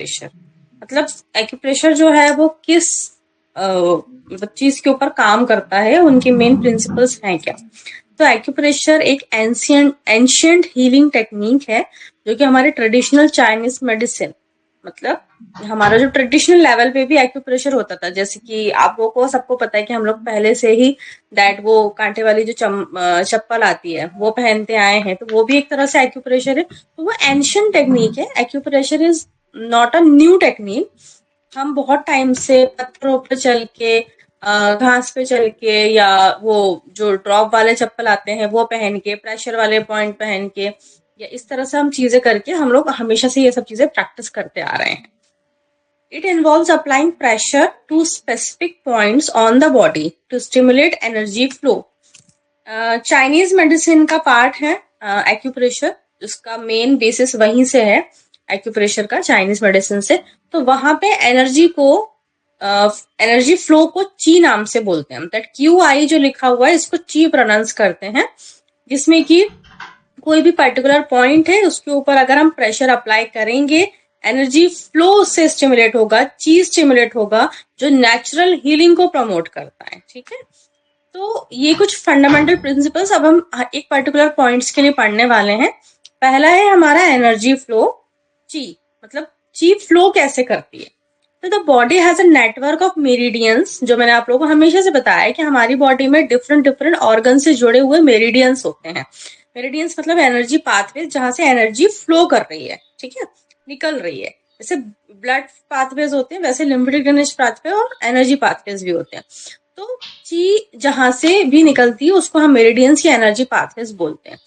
Acupressure मतलब acupressure जो है वो किस मतलब चीज के ऊपर काम करता है, उनके मेन प्रिंसिपल्स हैं क्या। तो एक्यूप्रेशर एक एंशियंट हीलिंग टेक्निक है जो कि हमारे ट्रेडिशनल चाइनीज मेडिसिन मतलब हमारा जो ट्रेडिशनल लेवल पे भी एक्यूप्रेशर होता था, जैसे कि आप लोगों को सबको पता है कि हम लोग पहले से ही दैट वो कांटे वाली जो चप्पल आती है वो पहनते आए हैं, तो वो भी एक तरह से एक्यूप्रेशर है। तो वो एंशियंट टेक्निक है। Acupressure is not a new technique. हम बहुत टाइम से पत्थरों पर चल के घास पे चल के या वो जो ड्रॉप वाले चप्पल आते हैं वो पहन के, प्रेशर वाले पॉइंट पहन के, या इस तरह से हम चीजें करके हम लोग हमेशा से ये सब चीजें प्रैक्टिस करते आ रहे हैं। It involves applying pressure to specific points on the body to stimulate energy flow. Chinese medicine का पार्ट है एक्यूप्रेशर, जिसका मेन बेसिस वहीं से है एक्यूप्रेशर का, चाइनीज मेडिसिन से। तो वहां पे एनर्जी फ्लो को ची नाम से बोलते हैं। दैट QI जो लिखा हुआ है इसको ची प्रोनाउंस करते हैं, जिसमें कि कोई भी पर्टिकुलर पॉइंट है उसके ऊपर अगर हम प्रेशर अप्लाई करेंगे, एनर्जी फ्लो उससे स्टिमुलेट होगा, ची स्टिमुलेट होगा, जो नेचुरल हीलिंग को प्रमोट करता है। ठीक है, तो ये कुछ फंडामेंटल प्रिंसिपल्स अब हम एक पर्टिकुलर पॉइंट्स के लिए पढ़ने वाले हैं। पहला है हमारा एनर्जी फ्लो। ची मतलब ची फ्लो कैसे करती है। तो the body has a network of meridians, जो मैंने आप लोगों को हमेशा से बताया है कि हमारी बॉडी में डिफरेंट डिफरेंट ऑर्गन से जुड़े हुए मेरिडियंस होते हैं। मेरिडियंस मतलब एनर्जी पाथवे, जहां से एनर्जी फ्लो कर रही है, ठीक है, निकल रही है। जैसे ब्लड पाथवेज होते हैं वैसे लिम्फेटिक ड्रेनेज पाथवे और एनर्जी पाथवेज भी होते हैं। तो ची जहां से भी निकलती है उसको हम मेरिडियंस या एनर्जी पाथवेज बोलते हैं।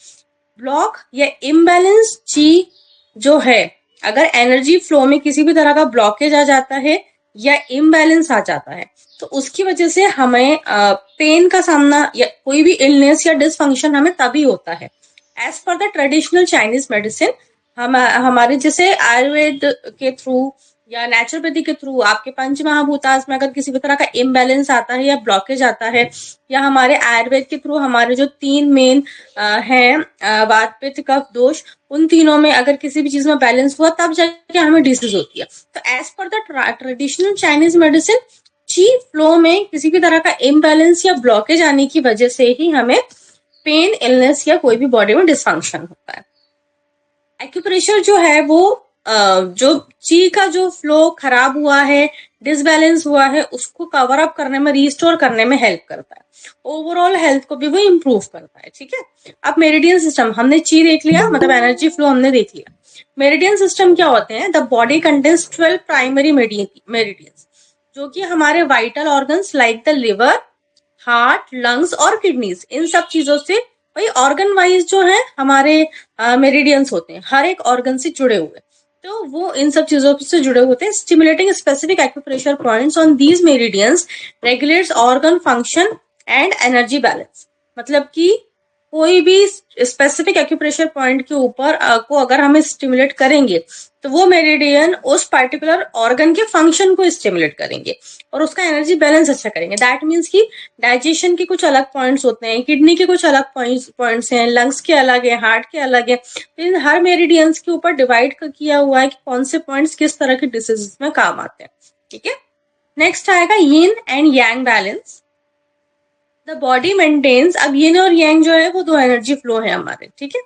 ब्लॉक या इम्बैलेंस ची जो है, अगर एनर्जी फ्लो में किसी भी तरह का ब्लॉकेज आ जाता है या इम्बैलेंस आ जाता है, तो उसकी वजह से हमें पेन का सामना या कोई भी इलनेस या डिसफंक्शन हमें तभी होता है। As per the traditional Chinese medicine, हमारे जैसे आयुर्वेद के थ्रू या नेचुरोपैथी के थ्रू आपके पंच महाभूतास में अगर किसी भी तरह का इम्बैलेंस आता है या ब्लॉकेज आता है, या हमारे आयुर्वेद के थ्रू हमारे जो 3 मेन हैं वात पित्त कफ दोष, उन तीनों में अगर किसी भी चीज में बैलेंस हुआ तब जाके हमें डिसीज होती है। तो as per the traditional Chinese medicine, chi flow में किसी भी तरह का इम्बैलेंस या ब्लॉकेज आने की वजह से ही हमें पेन, इलनेस या कोई भी बॉडी में डिसफंक्शन होता है। एक्यूप्रेशर जो है वो जो ची का जो फ्लो खराब हुआ है, डिसबैलेंस हुआ है, उसको कवर अप करने में, रिस्टोर करने में हेल्प करता है। ओवरऑल हेल्थ को भी वो इम्प्रूव करता है। ठीक है, अब मेरिडियन सिस्टम हमने ची देख लिया, मतलब एनर्जी फ्लो हमने देख लिया। मेरिडियन सिस्टम क्या होते हैं? The body contains 12 primary meridians, जो कि हमारे vital organs like the liver, heart, lungs और किडनीज, इन सब चीजों से भाई ऑर्गन वाइज जो है हमारे मेरिडियंस होते हैं, हर एक ऑर्गन से जुड़े हुए, तो वो इन सब चीजों से जुड़े होते हैं। Stimulating specific acupressure points on these meridians regulates organ function and energy balance. मतलब कि कोई भी स्पेसिफिक एक्यूप्रेशर पॉइंट के ऊपर को अगर हम स्टिमुलेट करेंगे तो वो मेरिडियन उस पर्टिकुलर ऑर्गन के फंक्शन को स्टिमुलेट करेंगे और उसका एनर्जी बैलेंस अच्छा करेंगे। दैट मीन्स कि डाइजेशन के कुछ अलग पॉइंट्स होते हैं, किडनी के कुछ अलग पॉइंट्स हैं, लंग्स के अलग है, हार्ट के अलग है। तो इन हर मेरिडियंस के ऊपर डिवाइड किया हुआ है कि कौन से पॉइंट्स किस तरह के डिसीज में काम आते हैं। ठीक है, नेक्स्ट आएगा yin and yang balance. The body maintains, अब यिन और यांग जो है वो दो एनर्जी फ्लो है हमारे। ठीक है,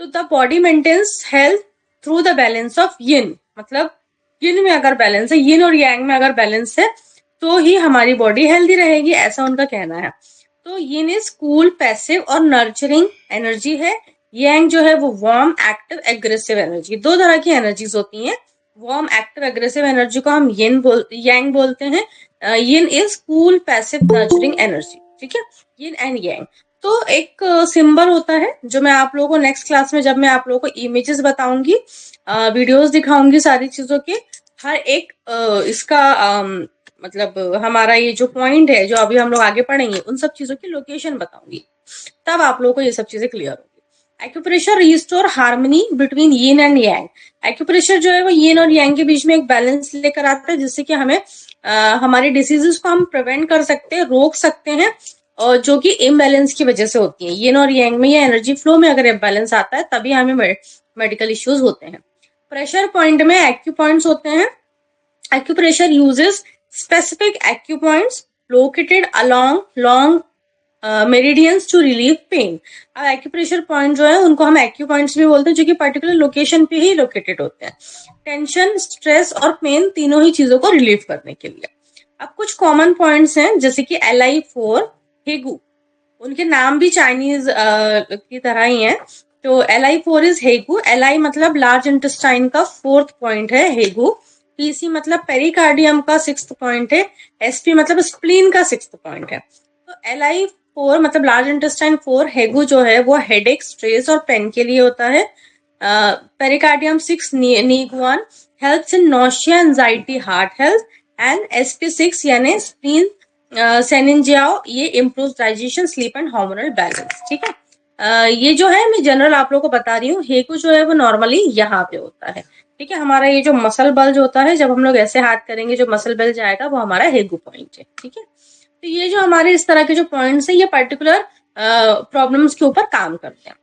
तो the body maintains health through the balance of yin, मतलब यिन में अगर बैलेंस है, यिन और यांग में अगर बैलेंस है तो ही हमारी बॉडी हेल्दी रहेगी, ऐसा उनका कहना है। तो यिन इज कूल, पैसिव और नर्चरिंग एनर्जी है। यांग जो है वो वार्म, एक्टिव, एग्रेसिव एनर्जी। दो तरह की एनर्जीज होती हैं। वार्म, एक्टिव, एग्रेसिव एनर्जी को हम यांग बोलते हैं। Yin is cool, passive, nurturing energy. ठीक है, यिन एंड यांग। तो एक सिंबल होता है जो मैं आप लोगों को नेक्स्ट क्लास में, जब मैं आप लोगों को इमेजेस बताऊंगी, वीडियोस दिखाऊंगी सारी चीजों के, हर एक इसका मतलब हमारा ये जो पॉइंट है जो अभी हम लोग आगे पढ़ेंगे उन सब चीजों की लोकेशन बताऊंगी, तब आप लोगों को ये सब चीजें क्लियर होगी। Acupressure restore harmony between yin and Yang. Acupressure जो है वो यिन और यांग के बीच में एक बैलेंस लेकर आता है, जिससे कि हमें हमारे डिसीजेस को हम प्रिवेंट कर सकते हैं, रोक सकते हैं, और जो कि इम्बैलेंस की वजह से होती है। यिन और यांग में या एनर्जी फ्लो में अगर इम्बैलेंस आता है तभी हमें मेडिकल इश्यूज होते हैं। प्रेशर पॉइंट में एक्यू पॉइंट्स होते हैं. Acupressure uses specific acupoints located along long meridians to relieve pain. अब एक्यूप्रेशर पॉइंट जो है उनको हम एक्यू पॉइंट्स भी बोलते हैं, जो कि पर्टिकुलर लोकेशन पे ही लोकेटेड होते हैं, टेंशन, स्ट्रेस और पेन तीनों ही चीजों को रिलीव करने के लिए. अब कुछ कॉमन पॉइंट्स हैं जैसे कि LI4, हेगू. उनके नाम भी चाइनीज की तरह ही है. तो LI4 इज हेगू. LI मतलब लार्ज इंटेस्टाइन का 4th पॉइंट है हेगू. PC मतलब पेरिकार्डियम का 6th पॉइंट है. SP मतलब स्प्लीन का 6th पॉइंट है. तो LI4 मतलब लार्ज इंटेस्टाइन 4, हेगू जो है वो हेडेक, स्ट्रेस और पेन के लिए होता है. Pericardium 6, Neiguan helps in nausea, anxiety, heart health. And SP6 यानी स्प्लीन सेनिंजियाओ, ये improve digestion, sleep and hormonal balance. ठीक है. ये जो है मैं जनरल आप लोगों को बता रही हूँ. हेगू जो है वो नॉर्मली यहाँ पे होता है. ठीक है. हमारा ये जो मसल बल्ज होता है, जब हम लोग ऐसे हाथ करेंगे जो मसल बल्ज जाएगा वो हमारा हेगू पॉइंट है. ठीक है. तो ये जो हमारे इस तरह के जो पॉइंट्स है ये पर्टिकुलर प्रॉब्लम्स के ऊपर काम करते हैं.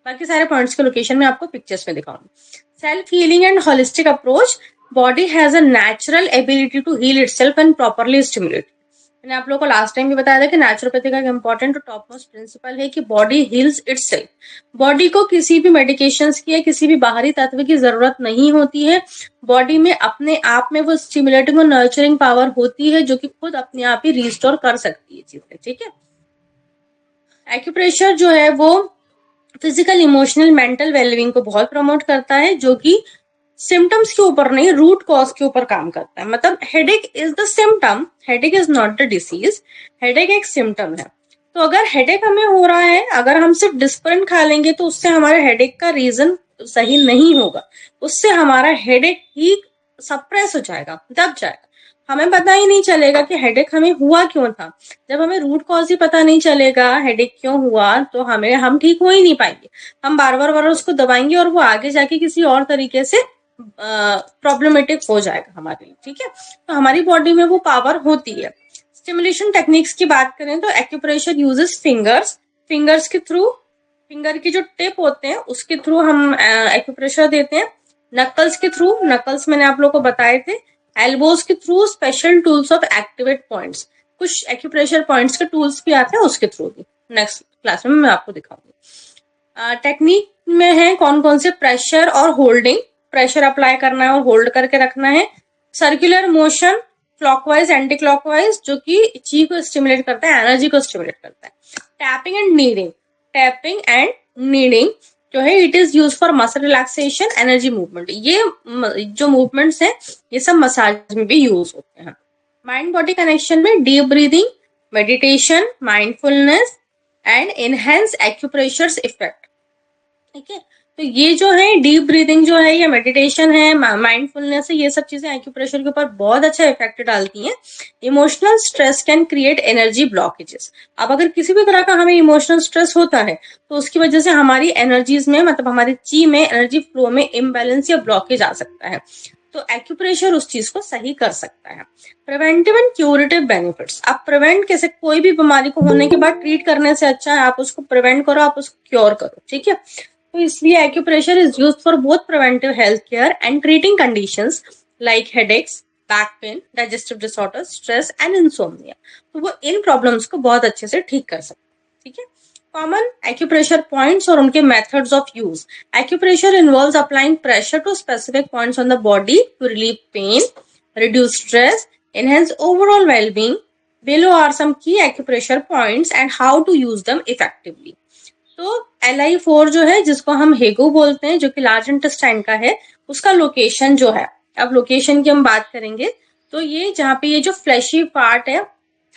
बाकी सारे पॉइंट्स के लोकेशन में आपको पिक्चर्स में दिखाऊंगी. Self healing and holistic approach. Body has a natural ability to heal itself and properly stimulate. मैंने आप लोगों को लास्ट टाइम भी बताया था कि नेचुरोपैथी का एक इंपॉर्टेंट और टॉप मोस्ट प्रिंसिपल है कि बॉडी हील्स इटसेल्फ. बॉडी को किसी भी मेडिकेशंस की या किसी भी बाहरी तत्व की जरूरत नहीं होती है. बॉडी में अपने आप में वो स्टिमुलेटिंग और नर्चरिंग पावर होती है जो कि खुद अपने आप ही रिस्टोर कर सकती है चीजें. ठीक है. एक्यूप्रेशर जो है वो फिजिकल, इमोशनल, मेंटल वेलबींग को बहुत प्रमोट करता है, जो कि सिम्टम्स के ऊपर नहीं, रूट कॉज के ऊपर काम करता है. मतलब headache is the symptom, headache is not the disease. Headache एक सिम्टम है. तो अगर हेडेक हमें हो रहा है, अगर हम सिर्फ डिस्परिन खा लेंगे तो उससे हमारे हेडेक का रीजन सही नहीं होगा. उससे हमारा हेडेक ही सप्रेस हो जाएगा, दब जाएगा. हमें पता ही नहीं चलेगा कि हेडेक हमें हुआ क्यों था. जब हमें रूट कॉज ही पता नहीं चलेगा हेडेक क्यों हुआ, तो हम ठीक हो ही नहीं पाएंगे. हम बार बार उसको दबाएंगे और वो आगे जाके किसी और तरीके से प्रॉब्लमेटिक हो जाएगा हमारे लिए. ठीक है. तो हमारी बॉडी में वो पावर होती है. स्टिमुलेशन टेक्निक्स की बात करें तो एक्यूप्रेशर यूजेस फिंगर्स के थ्रू, फिंगर की जो टिप होते हैं उसके थ्रू हम एक्यूप्रेशर देते हैं. नकल्स के थ्रू, नकल्स मैंने आप लोग को बताए थे. एल्बोज के through, special tools of activate points. कुछ एक्यूप्रेशर पॉइंट्स के टूल्स भी आते हैं उसके थ्रू भी. नेक्स्ट क्लास में मैं आपको दिखाऊंगी. टेक्निक में है कौन कौन से. प्रेशर और होल्डिंग, प्रेशर अप्लाई करना है और होल्ड करके रखना है. Circular motion, clockwise, anti clockwise, जो कि ची को स्टिमुलेट करता है, एनर्जी को स्टिमुलेट करता है. Tapping and kneading, tapping and kneading जो है it is use for muscle relaxation, energy movement. ये जो मूवमेंट्स हैं ये सब मसाज में भी यूज होते हैं. माइंड बॉडी कनेक्शन में deep breathing, meditation, mindfulness and enhance acupressure's effect. ठीक है. तो ये जो है डीप ब्रीदिंग जो है, ये मेडिटेशन है, माइंडफुलनेस है, ये सब चीजें एक्यूप्रेशर के ऊपर बहुत अच्छा इफेक्ट डालती हैं. Emotional stress can create energy blockages. अब अगर किसी भी तरह का हमें इमोशनल स्ट्रेस होता है तो उसकी वजह से हमारी एनर्जीज में, मतलब हमारी ची में, एनर्जी फ्लो में इम्बैलेंस या ब्लॉकेज आ सकता है. तो एक्यूप्रेशर उस चीज को सही कर सकता है. Preventive and curative benefits. आप प्रिवेंट कैसे, कोई भी बीमारी को होने के बाद ट्रीट करने से अच्छा है आप उसको प्रिवेंट करो, आप उसको क्योर करो. ठीक है. तो इसलिए acupressure is used for both preventive health care and treating conditions like headaches, back pain, digestive disorders, stress and insomnia. तो वो इन प्रॉब्लम्स को बहुत अच्छे से ठीक कर सकते हैं. ठीक है. कॉमन एक्यूप्रेशर पॉइंट्स और उनके methods of use. Acupressure involves applying pressure to specific points on the body to relieve pain, reduce stress, enhance overall well-being. Below are some key acupressure points and how to use them effectively. तो LI4 जो है, जिसको हम हेगो बोलते हैं, जो कि लार्ज इंटेस्टाइन का है, उसका लोकेशन जो है, अब लोकेशन की हम बात करेंगे तो ये जहाँ पे ये जो फ्लैशी पार्ट है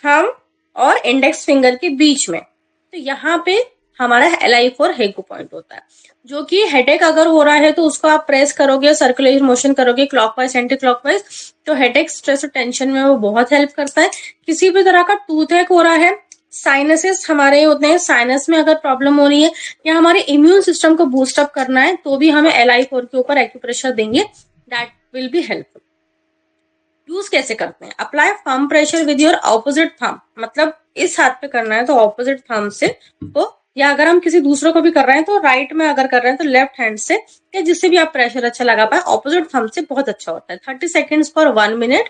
थंब और इंडेक्स फिंगर के बीच में, तो यहाँ पे हमारा LI4 हेगो पॉइंट होता है. जो कि हेडेक अगर हो रहा है तो उसको आप प्रेस करोगे, सर्कुलर मोशन करोगे क्लॉकवाइज, एंटी क्लॉकवाइज, तो हेडेक, स्ट्रेस और टेंशन में वो बहुत हेल्प करता है. किसी भी तरह का टूथेक हो रहा है, साइनसेस हमारे होते हैं, साइनस में अगर प्रॉब्लम हो रही है या हमारे इम्यून सिस्टम को बूस्ट अप करना है तो भी हमें LI4 के ऊपर एक्यूप्रेशर देंगे. That will be helpful. Use कैसे करते हैं. Apply firm pressure with your opposite thumb. मतलब इस हाथ पे करना है तो ऑपोजिट थंब से को या अगर हम किसी दूसरे को भी कर रहे हैं तो राइट में अगर कर रहे हैं तो लेफ्ट हैंड से, या जिससे भी आप प्रेशर अच्छा लगा पाए, ऑपोजिट थंब से बहुत अच्छा होता है। 30 seconds for 1 minute,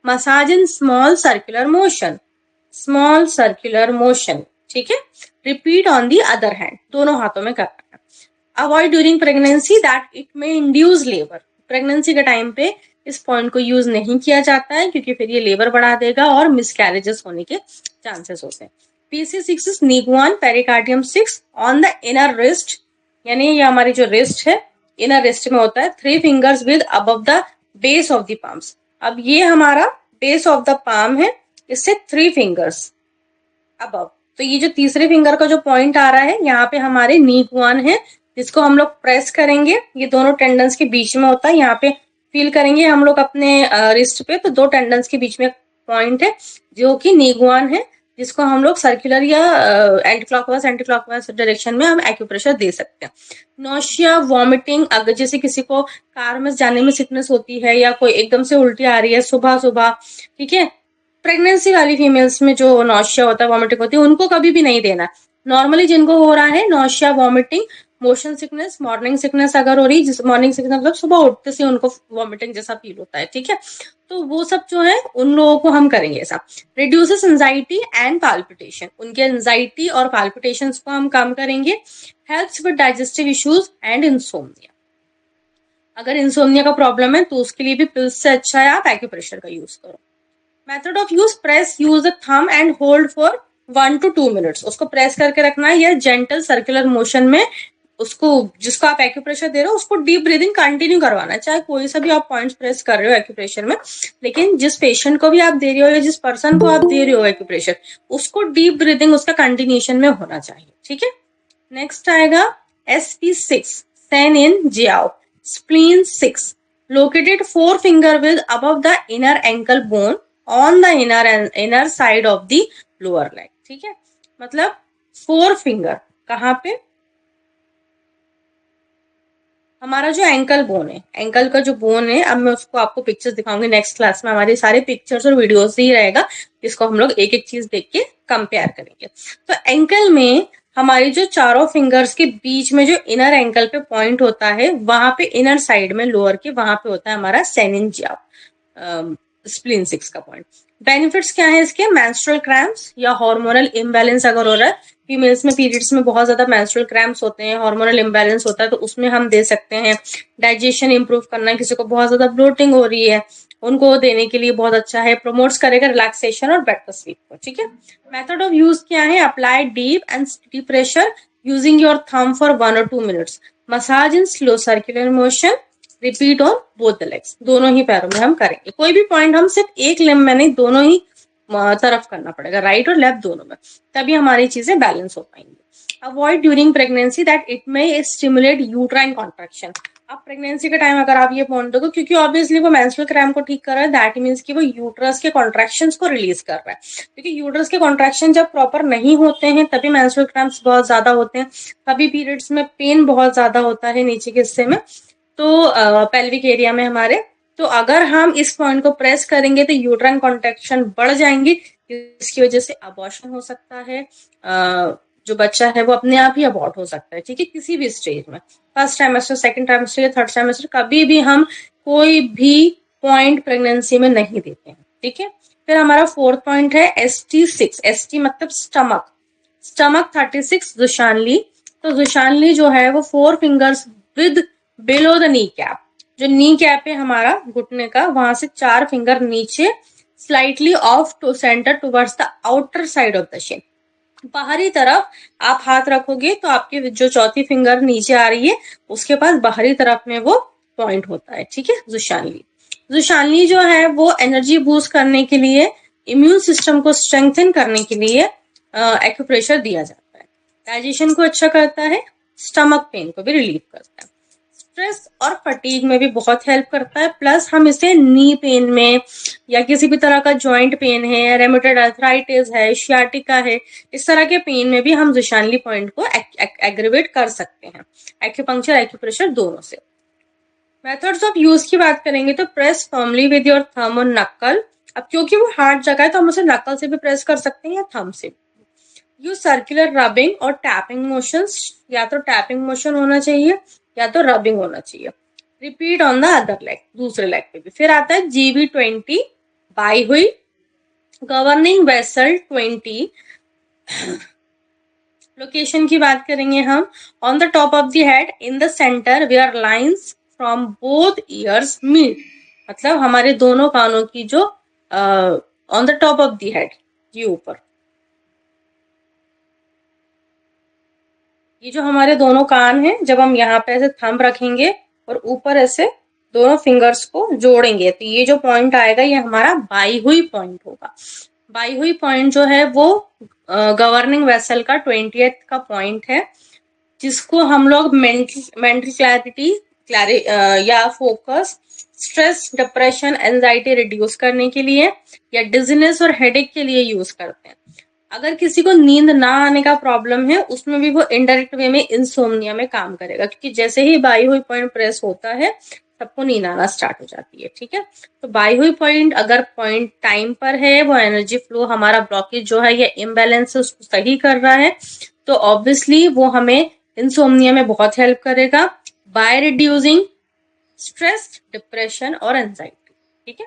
massage in small circular motion, small circular motion, ठीक है। Repeat on the other hand, दोनों हाथों में करना है। Avoid during pregnancy that it में इंड्यूस लेबर, प्रेगनेंसी के टाइम पे इस पॉइंट को यूज नहीं किया जाता है क्योंकि फिर ये लेबर बढ़ा देगा और मिसकैरेजेस होने के चांसेस होते हैं। PC6 is Neiguan pericardium 6 on the inner wrist, यानी ये हमारी जो रिस्ट है इनर रिस्ट में होता है। 3 fingers with above the base of the palms, अब ये हमारा बेस ऑफ द पाम है, इससे 3 फिंगर्स अबव, तो ये जो तीसरे फिंगर का जो पॉइंट आ रहा है यहाँ पे हमारे नीगुआन है, जिसको हम लोग प्रेस करेंगे, ये दोनों टेंडन्स के बीच में होता है। यहाँ पे फील करेंगे हम लोग अपने रिस्ट पे, तो 2 टेंडन्स के बीच में पॉइंट है जो कि नीगुआन है, जिसको हम लोग सर्कुलर या एंटी क्लॉकवाइज डायरेक्शन में हम एक्यूप्रेशर दे सकते हैं। नोशिया, वॉमिटिंग, अगर जैसे किसी को कार में जाने में सिकनेस होती है या कोई एकदम से उल्टी आ रही है सुबह सुबह, ठीक है, प्रेगनेंसी वाली फीमेल्स में जो नौशिया होता है, वॉमिटिंग होती है, उनको कभी भी नहीं देना। नॉर्मली जिनको हो रहा है nausea, vomiting, motion sickness, morning sickness अगर हो रही है, मॉर्निंग सिकनेस मतलब सुबह उठते से उनको वॉमिटिंग जैसा फील होता है, ठीक है, तो वो सब जो है उन लोगों को हम करेंगे ऐसा। रिड्यूसेस एंजाइटी एंड पाल्पिटेशन, उनके एंजाइटी और पाल्पिटेशंस को हम कम करेंगे। Helps with digestive issues and insomnia, अगर इंसोम्निया का प्रॉब्लम है तो उसके लिए भी पिल्स से अच्छा है आप एक्यूप्रेशर का यूज करो। Method of use, press, use the thumb and hold for 1 to 2 minutes, उसको प्रेस करके रखना है या जेंटल सर्कुलर मोशन में उसको, जिसको आप एक्यूप्रेशर दे रहे हो उसको डीप ब्रीदिंग कंटिन्यू करवाना है, चाहे कोई सा भी आप पॉइंट्स प्रेस कर रहे हो एक्यूप्रेशर में, लेकिन जिस पेशेंट को भी आप दे रहे हो या जिस पर्सन को आप दे रहे हो एक्यूप्रेशर, उसको डीप ब्रीदिंग उसका कंटिन्यूशन में होना चाहिए, ठीक है। नेक्स्ट आएगा SP6, Sen in Xiao, spleen 6, located 4 finger with above the inner ankle bone on the inner side of the lower leg, ठीक है, मतलब 4 फिंगर कहाँ पे, हमारा जो एंकल बोन है, एंकल का जो बोन है, अब मैं उसको आपको पिक्चर्स दिखाऊंगी नेक्स्ट क्लास में, हमारे सारे पिक्चर्स और वीडियोस ही रहेगा, जिसको हम लोग एक एक चीज देख के कंपेयर करेंगे। तो एंकल में हमारी जो चारों फिंगर्स के बीच में जो इनर एंकल पे पॉइंट होता है, वहां पे इनर साइड में लोअर के वहां पे होता है हमारा सेनिनजिया, स्प्लीन 6 का पॉइंट। बेनिफिट्स क्या है इसके, मेंस्ट्रुअल क्रैम्प्स या हार्मोनल इम्बैलेंस अगर हो रहा है, फीमेल्स में पीरियड्स में बहुत ज्यादा मेंस्ट्रुअल क्रैम्प्स होते हैं, हार्मोनल इम्बैलेंस होता है, तो उसमें हम दे सकते हैं। डाइजेशन इंप्रूव करना, किसी को बहुत ज्यादा ब्लोटिंग हो रही है उनको देने के लिए बहुत अच्छा है, प्रमोट्स करेगा रिलैक्सेशन और बेटर स्लीप को, ठीक है। मेथड ऑफ यूज क्या है, apply deep and steady pressure using your thumb for 1 or 2 minutes, massage in slow circular motion, repeat on both the legs, दोनों ही पैरों में हम करेंगे, कोई भी पॉइंट हम सिर्फ एक लिम्ब में नहीं, दोनों ही तरफ करना पड़ेगा, राइट और लेफ्ट दोनों में, तभी हमारी चीजें बैलेंस हो पाएंगी। Avoid during pregnancy that it में स्टिमुलेट यूट्राइन कॉन्ट्रैक्शन, अब प्रेगनेंसी के टाइम अगर आप ये पॉइंट दोगे, क्योंकि ऑब्वियसली वो मेंस्ट्रुअल क्रैम्प को ठीक कर रहा है, दैट मींस कि वो यूट्रस के कॉन्ट्रैक्शंस को रिलीज कर रहा है, क्योंकि यूट्रस के कॉन्ट्रैक्शन जब प्रॉपर नहीं होते हैं तभी मेंस्ट्रुअल क्रैम्प्स बहुत ज्यादा होते हैं, तभी पीरियड्स में पेन बहुत ज्यादा होता है नीचे के हिस्से में, तो पेल्विक एरिया में हमारे, तो अगर हम इस पॉइंट को प्रेस करेंगे तो यूट्राइन कॉन्ट्रैक्शन बढ़ जाएंगे, इसकी वजह से अबॉर्शन हो सकता है, जो बच्चा है वो अपने आप ही अबॉर्ट हो सकता है, ठीक है, किसी भी स्टेज में, फर्स्ट ट्राइमेस्टर, सेकंड ट्राइमेस्टर या थर्ड ट्राइमेस्टर, कभी भी हम कोई भी पॉइंट प्रेगनेंसी में नहीं देते हैं, ठीक है। फिर हमारा 4th पॉइंट है ST6, ST मतलब स्टमक, स्टमक 36 जुशानली, तो जुशानली जो है वो 4 fingers with below the knee cap, जो नी कैप है हमारा घुटने का, वहां से 4 फिंगर नीचे, slightly off to centre towards the outer side of the shin, बाहरी तरफ आप हाथ रखोगे तो आपकी जो चौथी फिंगर नीचे आ रही है उसके पास बाहरी तरफ में वो पॉइंट होता है, ठीक है, जुशानली। जुशानली जो है वो एनर्जी बूस्ट करने के लिए, इम्यून सिस्टम को स्ट्रेंथन करने के लिए एक्यूप्रेशर दिया जाता है, डाइजेशन को अच्छा करता है, स्टमक पेन को भी रिलीव करता है, स्ट्रेस और फटीग में भी बहुत हेल्प करता है, प्लस हम इसे नी पेन में या किसी भी तरह का जॉइंट पेन है, रेमेटोइड आर्थराइटिस है, शियाटिका है, इस तरह के पेन में भी हम जुशानली पॉइंट को एग्रीवेट कर सकते हैं, एक्यूपंक्चर एक्यूप्रेशर दोनों से। मेथड्स ऑफ यूज की बात करेंगे तो press firmly with your thumb और नक्कल, अब क्योंकि वो हार्ड जगह है तो हम उसे नक्कल से भी प्रेस कर सकते हैं या थंब से, यूज सर्कुलर रबिंग और टैपिंग मोशंस, या तो टैपिंग मोशन होना चाहिए या तो रबिंग होना चाहिए। Repeat on the other leg, दूसरे लेग पे भी। फिर आता है GB20 बाई हुई गवर्निंग वेसल 20। लोकेशन की बात करेंगे हम, on the top of the head in the centre where lines from both ears meet, मतलब हमारे दोनों कानों की जो on the top of the head, ये ऊपर, ये जो हमारे दोनों कान हैं, जब हम यहाँ पे ऐसे थंब रखेंगे और ऊपर ऐसे दोनों फिंगर्स को जोड़ेंगे तो ये जो पॉइंट आएगा ये हमारा बाई हुई पॉइंट होगा। बाई हुई पॉइंट जो है वो गवर्निंग वेसल का 20th का पॉइंट है, जिसको हम लोग मेंटल क्लैरिटी या focus, stress, depression, anxiety reduce करने के लिए या डिजीनेस और हेडेक के लिए यूज करते हैं। अगर किसी को नींद ना आने का प्रॉब्लम है उसमें भी वो इनडायरेक्ट वे में इंसोम्निया में काम करेगा, क्योंकि जैसे ही बाई हुई पॉइंट प्रेस होता है सबको नींद आना स्टार्ट हो जाती है। ठीक है, तो बाई हुई पॉइंट अगर पॉइंट टाइम पर है, वो एनर्जी फ्लो, हमारा ब्लॉकेज जो है या इम्बैलेंस है उसको सही कर रहा है, तो ऑब्वियसली वो हमें इंसोम्निया में बहुत हेल्प करेगा बाय रिड्यूसिंग स्ट्रेस, डिप्रेशन और एंजाइटी। ठीक है,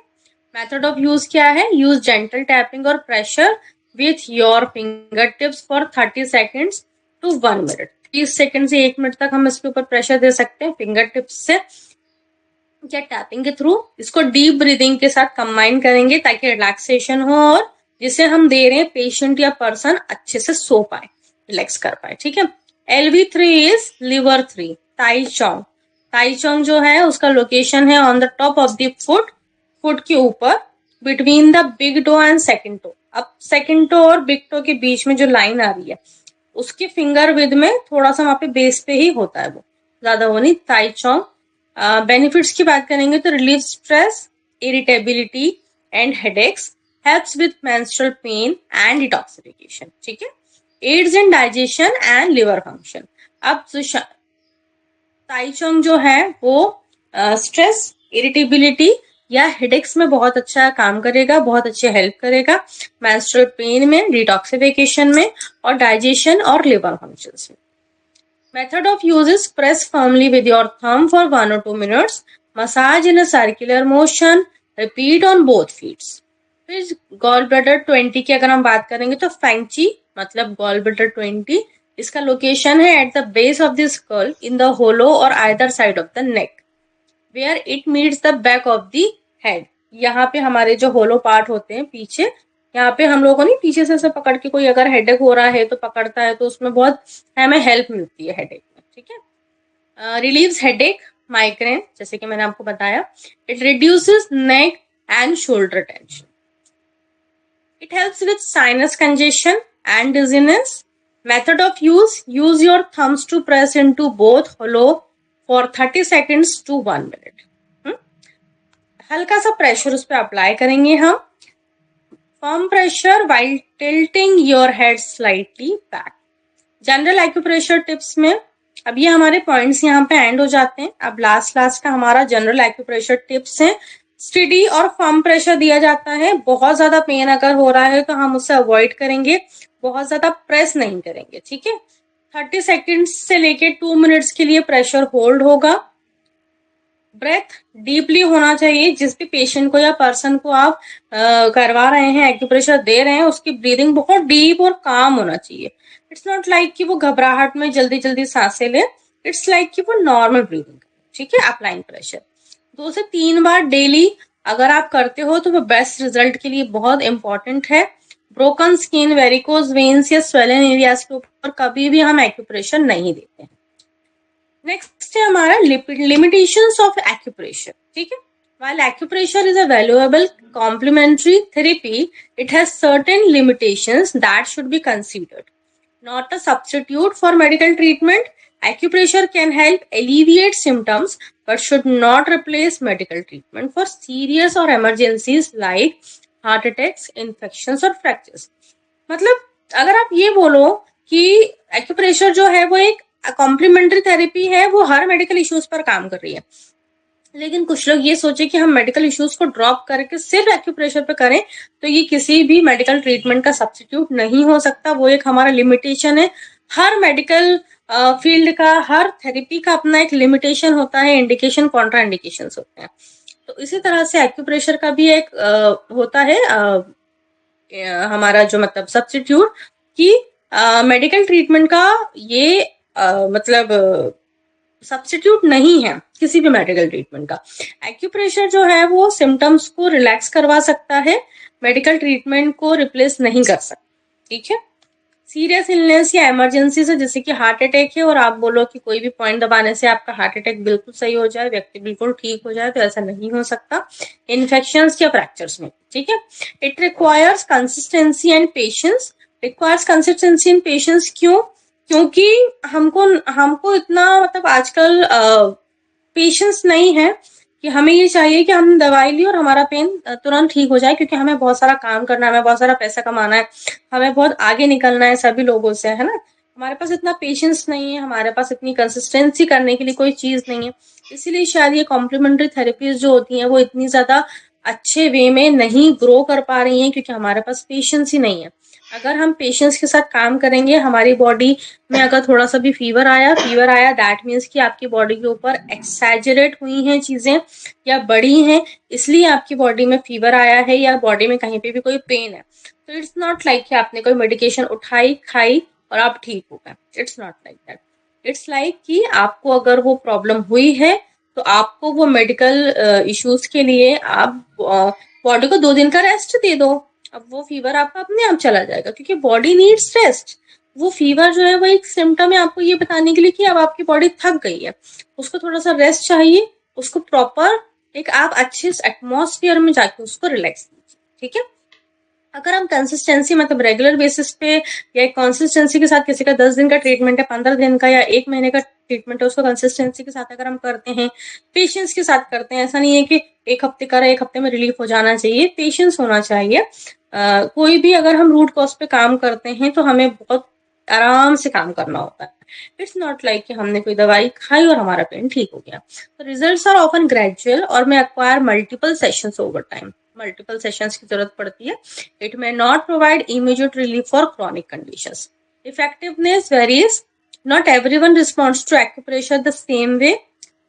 मेथड ऑफ यूज क्या है, यूज जेंटल टैपिंग और pressure with your finger tips for 30 seconds to 1 minute. 30 second से 1 मिनट तक हम इसके ऊपर प्रेशर दे सकते हैं फिंगर टिप्स से या टैपिंग के थ्रू। इसको डीप ब्रीदिंग के साथ कंबाइन करेंगे ताकि रिलैक्सेशन हो और जिसे हम दे रहे हैं पेशेंट या पर्सन अच्छे से सो पाए, रिलैक्स कर पाए। ठीक है, LV3 इज लिवर 3 ताई चोंग। ताई चोंग जो है उसका लोकेशन है on the top of the foot, foot के ऊपर between the big toe and second toe. अब सेकंड टो और बिग टो के बीच में जो लाइन आ रही है उसके फिंगर विद में थोड़ा सा वहां पे बेस पे ही होता है, वो ज्यादा वो नहीं। ताई चोंग बेनिफिट्स की बात करेंगे तो relieve stress, irritability and headaches, helps with menstrual pain and detoxification. ठीक है, aids in digestion and liver function. अब ताई चोंग जो है वो स्ट्रेस, इरिटेबिलिटी या हेडेक्स में बहुत अच्छा काम करेगा, बहुत अच्छे हेल्प करेगा, मेंस्ट्रुअल पेन में, डिटॉक्सिफिकेशन में और डाइजेशन और लिवर फंक्शंस में। Method of use is press firmly with your thumb for 1 or 2 minutes. Massage in a circular motion. Repeat on both feet. फिर गॉल ब्लैडर 20 की अगर हम बात करेंगे तो फैंची मतलब गॉल ब्लैडर 20, इसका लोकेशन है at the base of the skull in the hollow और either side of the neck where it meets the back of the head. यहाँ पे हमारे जो होलो पार्ट होते हैं पीछे, यहाँ पे हम लोगों को नहीं पीछे से पकड़ के कोई अगर हेडेक हो रहा है तो पकड़ता है तो उसमें बहुत हमें हेल्प मिलती है हेडेक में। ठीक है, रिलीव्स हेडेक, माइग्रेन, जैसे कि मैंने आपको बताया। It reduces neck and shoulder tension. It helps with sinus congestion and dizziness. Method of use your thumbs to press into both hollow for 30 seconds to 1 minute. हल्का सा प्रेशर उस पर apply करेंगे हम। Firm pressure while tilting your head slightly back. General acupressure tips में अब ये हमारे पॉइंट्स यहाँ पे एंड हो जाते हैं। अब लास्ट का हमारा जनरल एक्यूप्रेशर टिप्स है। स्टेडी और फर्म प्रेशर दिया जाता है। बहुत ज्यादा पेन अगर हो रहा है तो हम उससे अवॉइड करेंगे, बहुत ज्यादा प्रेस नहीं करेंगे। ठीक है, 30 सेकेंड्स से लेके 2 मिनट्स के लिए प्रेशर होल्ड होगा। ब्रेथ डीपली होना चाहिए। जिस भी पेशेंट को या पर्सन को आप करवा रहे हैं, एक्यूप्रेशर दे रहे हैं, उसकी ब्रीदिंग बहुत डीप और काम होना चाहिए। इट्स नॉट लाइक कि वो घबराहट में जल्दी जल्दी सांसें ले, इट्स लाइक कि वो नॉर्मल ब्रीदिंग। ठीक है, अप्लाइंग प्रेशर 2 से 3 बार डेली अगर आप करते हो तो वो बेस्ट रिजल्ट के लिए बहुत इंपॉर्टेंट है। ब्रोकन स्किन, वेरिकोज वेन्स या स्वेलन एरियाज के ऊपर कभी भी हम एक्यूप्रेशर नहीं देते हैं। नेक्स्ट है हमारा लिमिटेशंस ऑफ एक्यूप्रेशर। ठीक है, while acupressure is a valuable complementary therapy, it has certain limitations that should be considered. Not a substitute for medical treatment, acupressure can help alleviate symptoms but should not replace medical treatment for serious or emergencies like heart attacks, infections और fractures. मतलब अगर आप ये बोलो कि acupressure जो है वो एक कॉम्प्लीमेंट्री थेरेपी है, वो हर मेडिकल इश्यूज पर काम कर रही है, लेकिन कुछ लोग ये सोचे कि हम मेडिकल इश्यूज को ड्रॉप करके सिर्फ एक्यूप्रेशर पे करें, तो ये किसी भी मेडिकल ट्रीटमेंट का सब्स्टिट्यूट नहीं हो सकता। वो एक हमारा लिमिटेशन है। हर मेडिकल फील्ड का, हर थेरेपी का अपना एक लिमिटेशन होता है, इंडिकेशन, कॉन्ट्रा इंडिकेशन होते हैं। तो इसी तरह से एक्यूप्रेशर का भी एक होता है हमारा जो मतलब सब्स्टिट्यूट, कि मेडिकल ट्रीटमेंट का ये मतलब सब्स्टिट्यूट नहीं है किसी भी मेडिकल ट्रीटमेंट का। एक्यूप्रेशर जो है वो सिम्टम्स को रिलैक्स करवा सकता है, मेडिकल ट्रीटमेंट को रिप्लेस नहीं कर सकता। ठीक है। सीरियस इलनेस या इमरजेंसी से, जैसे कि हार्ट अटैक है और आप बोलो कि कोई भी पॉइंट दबाने से आपका हार्ट अटैक बिल्कुल सही हो जाए, व्यक्ति बिल्कुल ठीक हो जाए, तो ऐसा नहीं हो सकता इन्फेक्शंस या फ्रैक्चर्स में। ठीक है। It requires consistency and patience. Requires consistency and patience क्यों? क्योंकि हमको हमको इतना मतलब आजकल पेशेंस नहीं है कि हमें ये चाहिए कि हमने दवाई ली और हमारा पेन तुरंत ठीक हो जाए, क्योंकि हमें बहुत सारा काम करना है, हमें बहुत सारा पैसा कमाना है, हमें बहुत आगे निकलना है सभी लोगों से, है ना। हमारे पास इतना पेशेंस नहीं है, हमारे पास इतनी कंसिस्टेंसी करने के लिए कोई चीज नहीं है। इसीलिए शायद ये कॉम्प्लीमेंट्री थेरेपीज जो होती हैं वो इतनी ज्यादा अच्छे वे में नहीं ग्रो कर पा रही हैं, क्योंकि हमारे पास पेशेंस ही नहीं है। अगर हम पेशेंस के साथ काम करेंगे, हमारी बॉडी में अगर थोड़ा सा भी फीवर आया दैट मीन्स कि आपकी बॉडी के ऊपर एक्सैजरेट हुई हैं चीजें या बढ़ी हैं, इसलिए आपकी बॉडी में फीवर आया है या बॉडी में कहीं पे भी कोई पेन है। तो इट्स नॉट लाइक कि आपने कोई मेडिकेशन उठाई, खाई और आप ठीक हो गए। It's not like that. It's like कि आपको अगर वो प्रॉब्लम हुई है तो आपको वो मेडिकल इश्यूज के लिए आप बॉडी को 2 दिन का रेस्ट दे दो। अब वो फीवर आपका अपने आप चला जाएगा, क्योंकि बॉडी नीड्स रेस्ट। वो फीवर जो है वो एक सिम्टम है आपको ये बताने के लिए कि अब आपकी बॉडी थक गई है, उसको थोड़ा सा रेस्ट चाहिए, उसको प्रॉपर एक आप अच्छे एटमॉस्फेयर में जाके उसको रिलैक्स कीजिए। ठीक है। अगर हम कंसिस्टेंसी मतलब रेगुलर बेसिस पे या एक कंसिस्टेंसी के साथ, किसी का 10 दिन का ट्रीटमेंट है, 15 दिन का या 1 महीने का ट्रीटमेंट है, उसको कंसिस्टेंसी के साथ अगर हम करते हैं, पेशेंस के साथ करते हैं, ऐसा नहीं है कि 1 हफ्ते करें 1 हफ्ते में रिलीफ हो जाना चाहिए, पेशेंस होना चाहिए। कोई भी अगर हम रूट कॉज पे काम करते हैं तो हमें बहुत आराम से काम करना होता है। इट्स नॉट लाइक कि हमने कोई दवाई खाई और हमारा पेन ठीक हो गया। तो रिजल्ट्स आर ऑफन ग्रेजुअल और may acquire multiple sessions over time। Multiple sessions की जरूरत पड़ती है। It may not provide immediate relief for chronic conditions। Effectiveness varies। Not everyone responds to acupressure the same way।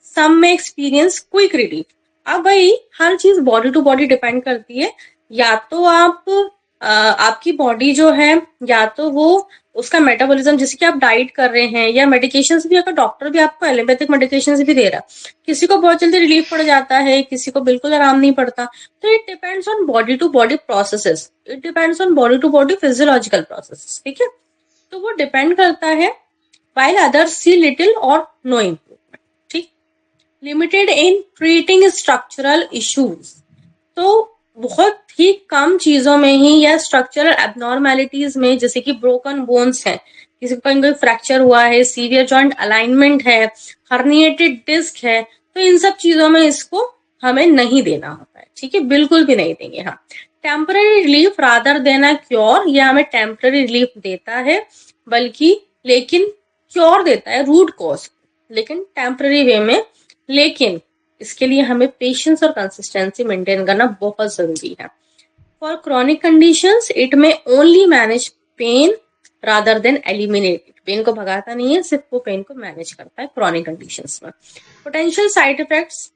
Some may experience quick relief। अब भाई हर चीज body to body depend करती है। या तो आपकी बॉडी जो है, या तो वो उसका मेटाबॉलिज्म, जैसे कि आप डाइट कर रहे हैं या मेडिकेशन भी, अगर डॉक्टर भी आपको एलोपैथिक मेडिकेशन भी दे रहा है, किसी को बहुत जल्दी रिलीफ पड़ जाता है, किसी को बिल्कुल आराम नहीं पड़ता। तो it depends on body to body processes, it depends on body to body physiological processes. ठीक है। तो वो डिपेंड करता है। while others see little or no improvement। ठीक। लिमिटेड इन ट्रीटिंग स्ट्रक्चरल इश्यूज। तो बहुत ही कम चीजों में ही या स्ट्रक्चरल एबनॉर्मेलिटीज में, जैसे कि ब्रोकन बोन्स है, किसी को कोई फ्रैक्चर हुआ है, सीवियर जॉइंट अलाइनमेंट है, हर्निएटेड डिस्क है, तो इन सब चीजों में इसको हमें नहीं देना होता है। ठीक है। बिल्कुल भी नहीं देंगे। हाँ, टेम्पररी रिलीफ रादर देना क्योर, ये हमें टेम्पररी रिलीफ देता है, बल्कि लेकिन क्योर देता है रूट कॉज, लेकिन टेम्पररी वे में। लेकिन इसके लिए हमें पेशेंस और कंसिस्टेंसी मेंटेन करना बहुत जरूरी है। For chronic conditions it may only manage pain rather than eliminate. Pain को भगाता नहीं है, सिर्फ वो पेन को मैनेज करता है क्रॉनिक कंडीशंस में। Potential side effects,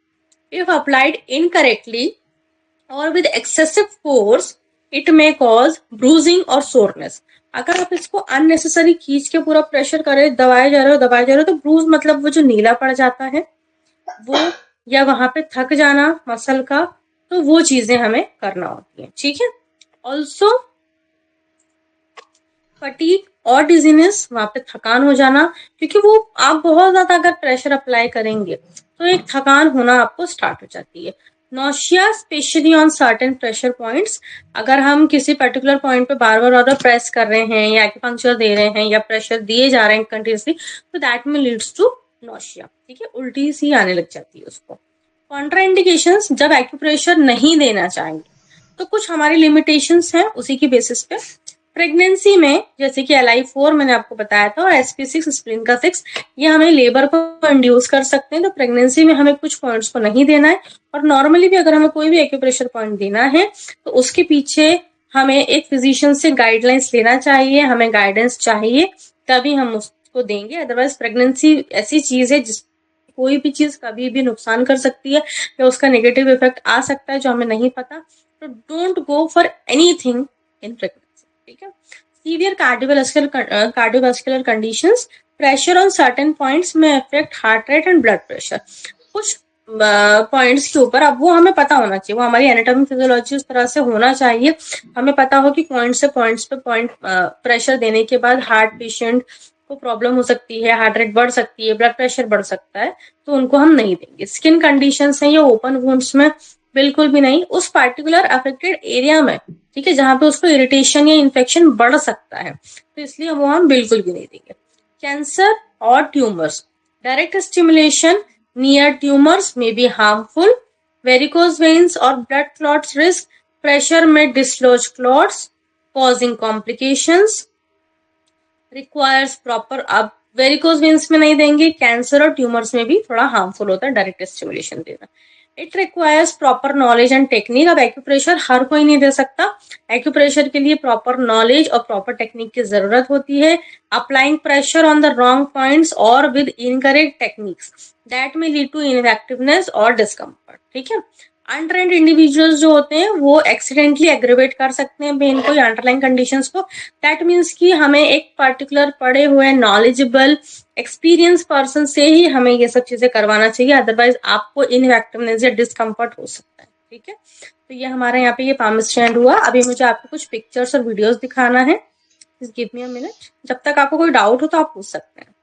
if applied incorrectly और with excessive force it may cause bruising और सोरनेस। अगर आप इसको अननेसेसरी खींच के पूरा प्रेशर करे, दबाए जा रहे हो, तो ब्रूज मतलब वो जो नीला पड़ जाता है वो, या वहां पे थक जाना मसल का, तो वो चीजें हमें करना होती है। ठीक है। ऑल्सो फटीग और डिजीनेस, वहां पे थकान हो जाना, क्योंकि वो आप बहुत ज्यादा अगर प्रेशर अप्लाई करेंगे तो एक थकान होना आपको स्टार्ट हो जाती है। Nausea specially on certain pressure points. अगर हम किसी पर्टिकुलर पॉइंट पे बार बार प्रेस कर रहे हैं या एक्यूपंक्चर दे रहे हैं या प्रेशर दिए जा रहे हैं कंटिन्यूसली, तो दैट में लीड्स टू नोशिया। ठीक है। उल्टी सी आने लग जाती है उसको। कॉन्ट्राइंडिकेशंस, जब एक्यूप्रेशर नहीं देना चाहेंगे तो कुछ हमारी लिमिटेशंस हैं उसी की बेसिस पे। प्रेगनेंसी में जैसे कि LI4 मैंने आपको बताया था और SP6 स्प्लिन का 6 ये हमें लेबर को इंड्यूस कर सकते हैं। तो प्रेगनेंसी में हमें कुछ पॉइंट्स को नहीं देना है और नॉर्मली भी अगर हमें कोई भी एक्यूप्रेशर पॉइंट देना है तो उसके पीछे हमें एक फिजिशियन से गाइडलाइंस लेना चाहिए, हमें गाइडेंस चाहिए, तभी हम उसको देंगे। अदरवाइज प्रेगनेंसी ऐसी चीज है जिस कोई भी चीज कभी भी नुकसान कर सकती है या उसका नेगेटिव इफेक्ट आ सकता है जो हमें नहीं पता। तो don't go for anything in pregnancy, ठीक है। Severe cardiovascular conditions, pressure on certain points may affect heart rate and blood pressure. कुछ पॉइंट्स के ऊपर, अब वो हमें पता होना चाहिए, वो हमारी एनाटॉमी फिजियोलॉजी उस तरह से होना चाहिए, हमें पता हो कि पॉइंट से पॉइंट्स पे पॉइंट प्रेशर देने के बाद हार्ट पेशेंट को प्रॉब्लम हो सकती है, हार्ट रेट बढ़ सकती है, ब्लड प्रेशर बढ़ सकता है, तो उनको हम नहीं देंगे। स्किन कंडीशंस हैं या ओपन वुंड्स में बिल्कुल भी नहीं, उस पार्टिकुलर अफेक्टेड एरिया में, ठीक है, जहां पे उसको इरिटेशन या इन्फेक्शन बढ़ सकता है, तो इसलिए वो हम बिल्कुल भी नहीं देंगे। कैंसर और tumours, direct stimulation near tumours may be harmful. Varicose veins or blood clots risk. Pressure may dislodge clots, causing complications. Requires proper, अब वेरिकोज वेन्स में नहीं देंगे, कैंसर और ट्यूमर्स में भी थोड़ा हार्मफुल होता है डायरेक्ट स्टिमुलेशन देना। It requires proper knowledge and technique. अब एक्यूप्रेशर हर कोई नहीं दे सकता, एक्यूप्रेशर के लिए प्रॉपर नॉलेज और प्रॉपर टेक्निक की जरूरत होती है। Applying pressure on the wrong points और विद इनकरेक्ट टेक्निक्स दैट में लीड टू इनएक्टिवनेस और डिस्कम्फर्ट, ठीक है। अनट्रेंड इंडिविजुअल्स जो होते हैं वो एक्सीडेंटली एग्रेवेट कर सकते हैं पेन को या अंडरलाइन कंडीशंस को। दैट मीन्स कि हमें एक पर्टिकुलर पढ़े हुए नॉलेजेबल एक्सपीरियंस पर्सन से ही हमें ये सब चीजें करवाना चाहिए, अदरवाइज आपको इनएक्टिवनेस या डिस्कम्फर्ट हो सकता है, ठीक है। तो ये हमारा यहाँ पे ये पाम स्टैंड हुआ। अभी मुझे आपको कुछ पिक्चर्स और वीडियोस दिखाना है, please give me a minute. जब तक आपको कोई डाउट हो तो आप पूछ सकते हैं।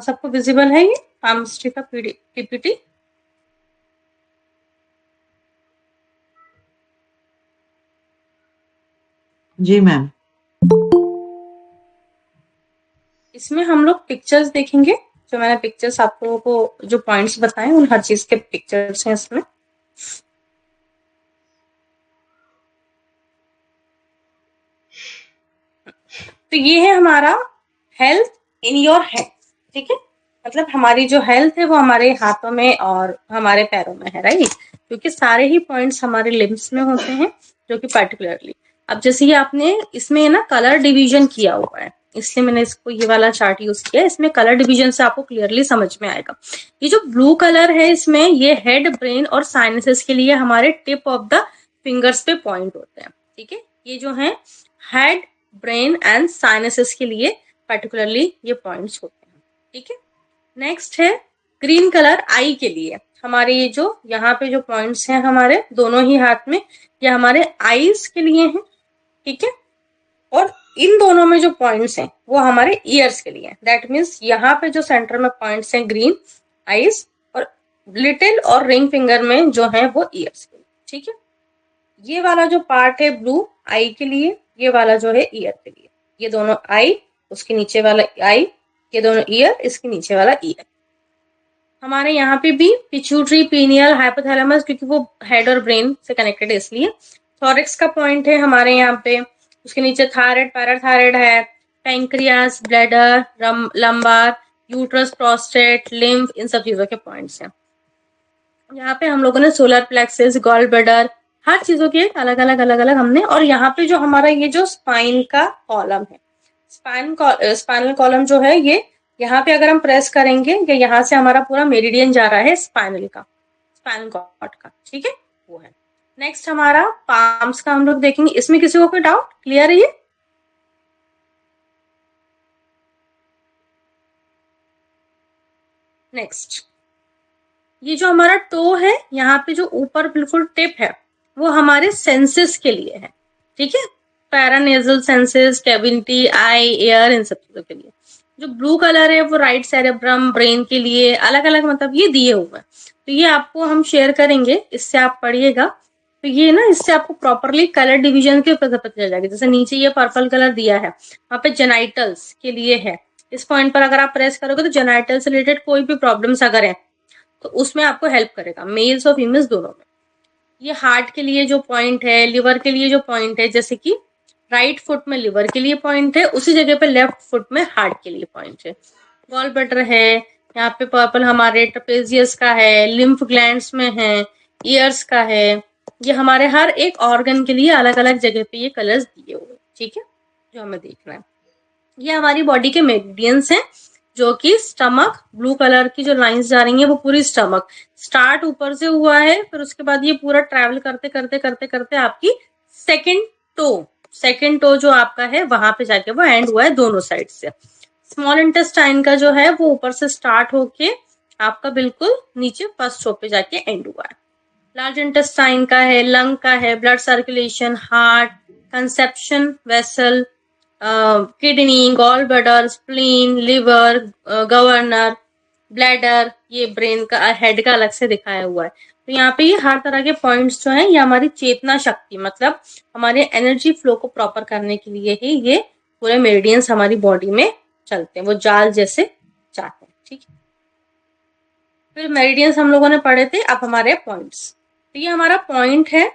सबको विजिबल है ये पाम स्ट्री का पीपीटी? जी मैम। इसमें हम लोग पिक्चर्स देखेंगे, जो मैंने पिक्चर्स आप लोगों को जो पॉइंट्स बताए उन हर चीज के पिक्चर्स हैं इसमें। तो ये है हमारा हेल्थ इन योर हैंड, ठीक है। मतलब हमारी जो हेल्थ है वो हमारे हाथों में और हमारे पैरों में है, राइट, क्योंकि सारे ही पॉइंट्स हमारे लिम्स में होते हैं, जो कि पर्टिकुलरली, अब जैसे ये आपने इसमें ना कलर डिवीजन किया हुआ है, इसलिए मैंने इसको ये वाला चार्ट यूज किया। इसमें कलर डिवीजन से आपको क्लियरली समझ में आएगा। ये जो ब्लू कलर है इसमें ये हेड, ब्रेन और साइनसेस के लिए हमारे टिप ऑफ द फिंगर्स पे पॉइंट होते हैं, ठीक है। ये जो है हेड, ब्रेन एंड साइनसेस के लिए पर्टिकुलरली ये पॉइंट्स होते हैं, ठीक है। नेक्स्ट है ग्रीन कलर आई के लिए, हमारे ये जो यहाँ पे जो पॉइंट्स हैं हमारे दोनों ही हाथ में, ये हमारे आईज के लिए हैं, ठीक है। और इन दोनों में जो पॉइंट्स हैं वो हमारे ईयर्स के लिए हैं। दैट मीन्स यहाँ पे जो सेंटर में पॉइंट्स हैं ग्रीन आईज, और लिटिल और रिंग फिंगर में जो है वो ईयर्स के लिए, ठीक है। ये वाला जो पार्ट है ब्लू आई के लिए, ये वाला जो है ईयर के लिए, ये दोनों आई, उसके नीचे वाला आई, ये दोनों ईयर, इसके नीचे वाला ईयर। हमारे यहाँ पे भी पिट्यूटरी, पीनियल, हाइपोथैलेमस, क्योंकि वो हेड और ब्रेन से कनेक्टेड है इसलिए। थॉरैक्स का पॉइंट है हमारे यहाँ पे, उसके नीचे थायराइड, पैराथायराइड है, pancreas, bladder, lumbar, uterus, prostate, lymph, इन सब चीजों के पॉइंट्स हैं। यहाँ पे हम लोगों ने सोलर प्लेक्सस, गॉल ब्लैडर, हर चीजों के अलग अलग हमने। और यहाँ पे जो हमारा ये जो स्पाइन का कॉलम है, स्पाइनल कॉलम जो है, ये यहाँ पे अगर हम प्रेस करेंगे, या यहाँ से हमारा पूरा मेरिडियन जा रहा है स्पाइनल कॉर्ड का, ठीक है, वो है। नेक्स्ट हमारा पाम्स का हम लोग देखेंगे। इसमें किसी को कोई डाउट? क्लियर है ये? नेक्स्ट, ये जो हमारा टो है, यहाँ पे जो ऊपर बिल्कुल टिप है, वो हमारे सेंसेस के लिए है, ठीक है, पैरानेजल सेंसेस, कैविटी, आई, एयर, इन सब चीजों के लिए। जो ब्लू कलर है वो राइट सेरेब्रम, ब्रेन के लिए, अलग अलग मतलब ये दिए हुए हैं। तो ये आपको हम शेयर करेंगे, इससे आप पढ़िएगा। तो ये ना, इससे आपको प्रॉपरली कलर डिवीजन के ऊपर पता चल जाएगा। जैसे नीचे ये पर्पल कलर दिया है, वहां पे जेनाइटल्स के लिए है। इस पॉइंट पर अगर आप प्रेस करोगे तो जेनाइटल से रिलेटेड कोई भी प्रॉब्लम्स अगर है तो उसमें आपको हेल्प करेगा, मेल्स और फीमेल्स दोनों में। ये हार्ट के लिए जो पॉइंट है, लिवर के लिए जो पॉइंट है, जैसे कि राइट फुट में लिवर के लिए पॉइंट है, उसी जगह पे लेफ्ट फुट में हार्ट के लिए पॉइंट है। गॉल ब्लैडर है, यहाँ पे पर्पल हमारे ट्रेपेजियस का है, लिम्फ ग्लैंड्स में है, ईयर्स का है। ये हमारे हर एक ऑर्गन के लिए अलग अलग जगह पे ये कलर्स दिए हुए, ठीक है, जो हमें देखना है। ये हमारी बॉडी के मेरिडियंस हैं, जो कि स्टमक, ब्लू कलर की जो लाइंस जा रही हैं वो पूरी स्टमक, स्टार्ट ऊपर से हुआ है, फिर उसके बाद ये पूरा ट्रैवल करते करते करते करते आपकी सेकंड टो जो आपका है वहां पे जाके वो एंड हुआ है दोनों साइड से। स्मॉल इंटेस्टाइन का जो है वो ऊपर से स्टार्ट होके आपका बिल्कुल नीचे फर्स्ट रो पे जाके एंड हुआ है। लार्ज इंटेस्टाइन का है, लंग का है, blood circulation, heart, conception vessel, kidney, gallbladder, spleen, liver, governor, bladder, ये ब्रेन का, हेड का अलग से दिखाया हुआ है। तो यहाँ पे ये हर तरह के पॉइंट्स जो है, ये हमारी चेतना शक्ति, मतलब हमारे एनर्जी फ्लो को प्रॉपर करने के लिए ही ये पूरे मेरिडियंस हमारी बॉडी में चलते हैं, वो जाल जैसे जाते हैं, ठीक है। फिर मेरिडियंस हम लोगों ने पढ़े थे, अब हमारे पॉइंट्स। तो ये हमारा पॉइंट है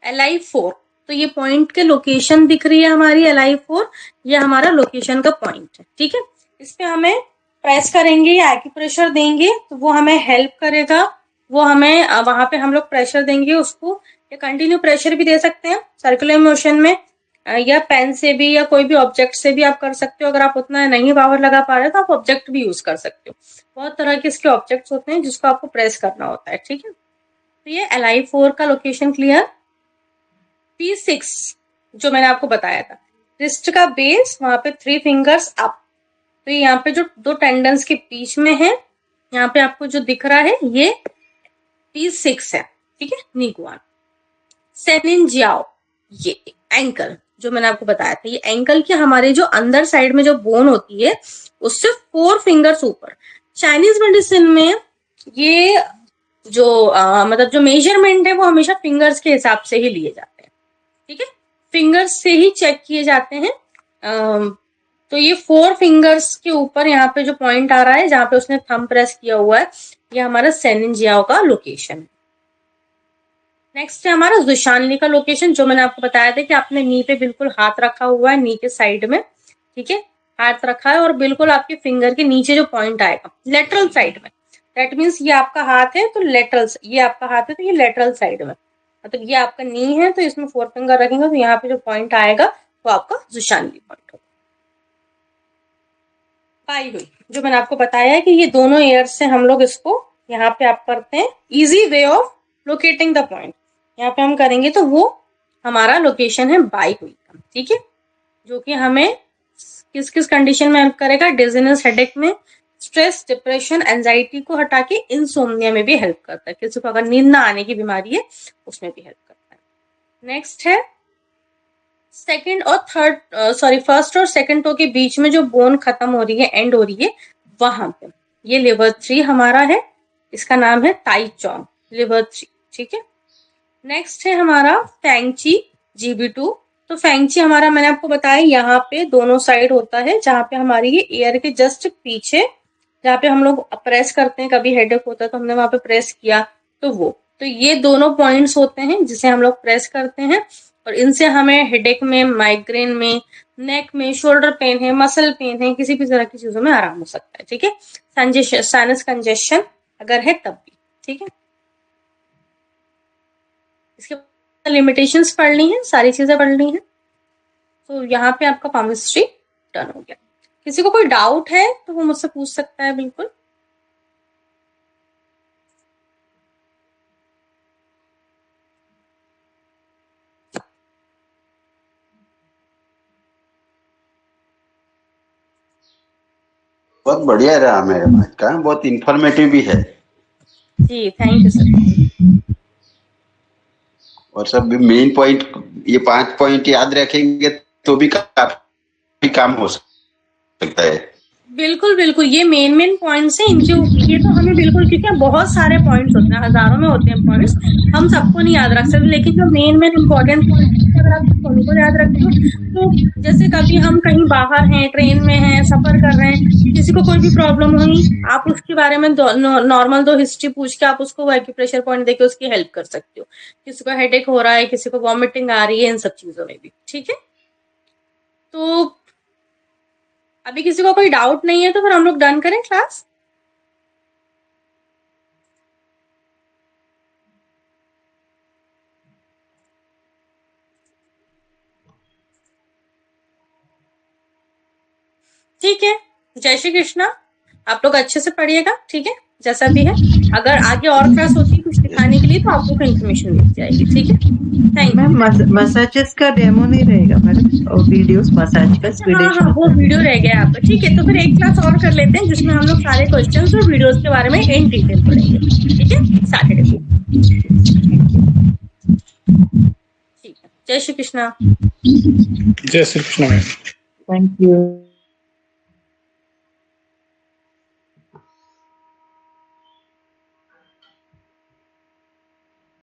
LI4। तो ये पॉइंट के लोकेशन दिख रही है हमारी LI4, ये हमारा लोकेशन का पॉइंट है, ठीक है। इस पे हमें प्रेस करेंगे या एक्यूप्रेशर देंगे तो वो हमें हेल्प करेगा। वो हमें वहां पे हम लोग प्रेशर देंगे उसको, या कंटिन्यू प्रेशर भी दे सकते हैं सर्कुलर मोशन में, या पेन से भी, या कोई भी ऑब्जेक्ट से भी आप कर सकते हो। अगर आप उतना नहीं पावर लगा पा रहे तो आप ऑब्जेक्ट भी यूज कर सकते हो। बहुत तरह के इसके ऑब्जेक्ट्स होते हैं जिसको आपको प्रेस करना होता है, ठीक है। तो ये LI4 का लोकेशन क्लियर। P6 जो मैंने आपको बताया था, रिस्ट का बेस, वहां पे 3 फिंगर्स अप। तो यहाँ पे जो 2 टेंडन्स के बीच में है, यहाँ पे आपको जो दिख रहा है ये P6 है, ठीक है, नीगुआन। सेनिनजियाओ, ये एंकल जो मैंने आपको बताया था, ये एंकल की हमारे जो अंदर साइड में जो बोन होती है उससे 4 फिंगर्स ऊपर। चाइनीज मेडिसिन में ये जो मतलब जो मेजरमेंट है वो हमेशा फिंगर्स के हिसाब से ही लिए जाते हैं, ठीक है, फिंगर्स से ही चेक किए जाते हैं। तो ये 4 फिंगर्स के ऊपर यहाँ पे जो पॉइंट आ रहा है, जहां पे उसने थंब प्रेस किया हुआ है, ये हमारा सेनिनजियाओ का लोकेशन है। नेक्स्ट है हमारा जुशानली का लोकेशन, जो मैंने आपको बताया था कि आपने नी पे बिल्कुल हाथ रखा हुआ है, नी के साइड में, ठीक है, हाथ रखा है और बिल्कुल आपके फिंगर के नीचे जो पॉइंट आएगा लेटरल साइड में, दैट मीन्स ये आपका हाथ है तो लेटरल, ये आपका हाथ है तो ये लेटरल साइड में, मतलब ये आपका नी है तो इसमें 4 फिंगर रखेंगे तो यहाँ पे जो पॉइंट आएगा वो आपका जुशानली पॉइंट होगा। पाई हुई, जो मैंने आपको बताया है कि ये दोनों एयर से हम लोग इसको यहाँ पे आप करते हैं, easy way of locating the point. यहाँ पे हम करेंगे तो वो हमारा लोकेशन है बाई हुई का, ठीक है, जो कि हमें किस किस कंडीशन में हेल्प करेगा, डिजीनेस, हेडेक में, स्ट्रेस, डिप्रेशन, एंजाइटी को हटा के इंसोम्निया में भी हेल्प करता है। किसी को अगर नींद ना आने की बीमारी है उसमें भी हेल्प करता है। नेक्स्ट है सेकंड और थर्ड, सॉरी फर्स्ट और सेकंड टो के बीच में जो बोन खत्म हो रही है, एंड हो रही है, वहां पे ये लिवर 3 हमारा है, इसका नाम है ताई चौंग, लिवर 3, ठीक है। नेक्स्ट है हमारा फैंगची GB2, तो फेंगची हमारा मैंने आपको बताया यहाँ पे दोनों साइड होता है, जहाँ पे हमारी ये ईयर के जस्ट पीछे, जहाँ पे हम लोग प्रेस करते हैं, कभी हेडेक होता है तो हमने वहां पे प्रेस किया, तो वो, तो ये दोनों पॉइंट्स होते हैं जिसे हम लोग प्रेस करते हैं, और इनसे हमें हेडेक में, माइग्रेन में, नेक में, शोल्डर पेन है, मसल पेन है, किसी भी तरह की चीजों में आराम हो सकता है। ठीक है, साइनस कंजेशन अगर है तब भी। ठीक है, इसके लिमिटेशंस पढ़नी है, सारी चीजें पढ़नी है। तो यहाँ पे आपका पामिस्ट्री डन हो गया। किसी को कोई डाउट है तो वो मुझसे पूछ सकता है, बिल्कुल। बहुत बढ़िया रहा मेरे आज का, बहुत इंफॉर्मेटिव भी है। जी थैंक यू सर। और सब मेन पॉइंट, ये 5 पॉइंट याद रखेंगे तो भी काफी काम हो सकता है। बिल्कुल बिल्कुल, ये मेन पॉइंट्स हैं इनके, ये तो हमें बिल्कुल, क्योंकि बहुत सारे पॉइंट्स होते हैं, हजारों में होते हैं पॉइंट्स, हम सबको नहीं याद रख सकते, लेकिन जो मेन इंपॉर्टेंट पॉइंट्स हैं अगर आप उनको याद रखते हो, तो जैसे कभी हम कहीं बाहर हैं, ट्रेन में हैं, सफर कर रहे हैं, किसी को कोई भी प्रॉब्लम हुई, आप उसके बारे में नॉर्मल 2 हिस्ट्री पूछ के आप उसको एक्यूप्रेशर पॉइंट देके उसकी हेल्प कर सकते हो। किसी को हेडेक हो रहा है, किसी को वॉमिटिंग आ रही है, इन सब चीजों में भी। ठीक है, तो अभी किसी को कोई डाउट नहीं है तो फिर हम लोग डन करें क्लास। ठीक है, जय श्री कृष्णा। आप लोग अच्छे से पढ़िएगा, ठीक है, जैसा भी है। अगर आगे और क्लास होती है कुछ दिखाने के लिए तो आप लोग को इन्फॉर्मेशन मिल जाएगी। ठीक है, थैंक यू। मैम मसाजेस का डेमो नहीं रहेगा मैडम, और वीडियोस मसाज का हाँ, वो वीडियो रह गया आपका। ठीक है, तो फिर एक क्लास और कर लेते हैं जिसमें हम लोग सारे क्वेश्चंस और वीडियोस के बारे में इन डिटेल पढ़ेंगे। ठीक है, सैटरडे को। ठीक है, जय श्री कृष्णा। जय Shri Krishna ma'am. Thank you.